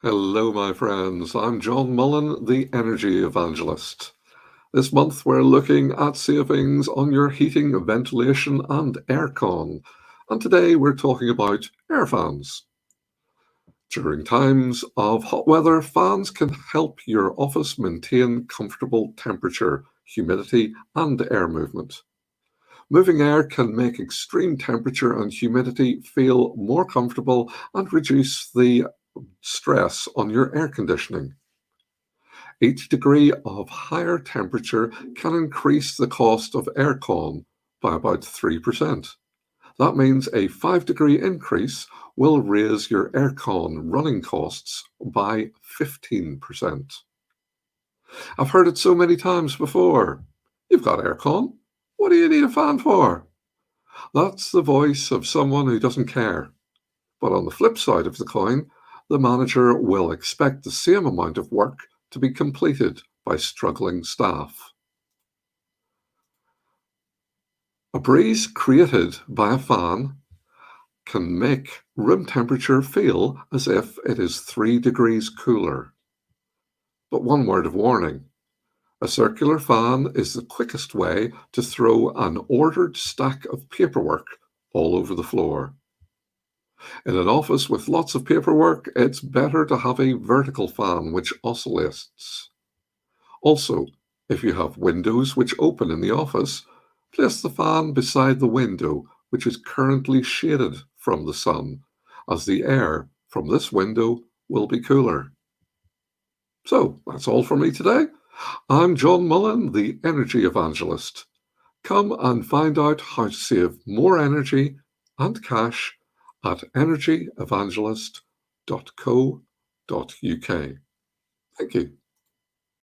Hello, my friends. I'm John Mullen, the Energy Evangelist. This month, we're looking at savings on your heating, ventilation, and aircon. And today, we're talking about air fans. During times of hot weather, fans can help your office maintain comfortable temperature, humidity, and air movement. Moving air can make extreme temperature and humidity feel more comfortable and reduce the stress on your air conditioning. Each degree of higher temperature can increase the cost of aircon by about 3%. That means a 5-degree increase will raise your aircon running costs by 15%. I've heard it so many times before. You've got aircon. What do you need a fan for? That's the voice of someone who doesn't care. But on the flip side of the coin, the manager will expect the same amount of work to be completed by struggling staff. A breeze created by a fan can make room temperature feel as if it is 3 degrees cooler. But one word of warning: a circular fan is the quickest way to throw an ordered stack of paperwork all over the floor. In an office with lots of paperwork, it's better to have a vertical fan which oscillates. Also, if you have windows which open in the office, place the fan beside the window which is currently shaded from the sun, as the air from this window will be cooler. So, that's all for me today. I'm John Mullen, the Energy Evangelist. Come and find out how to save more energy and cash at energyevangelist.co.uk. Thank you.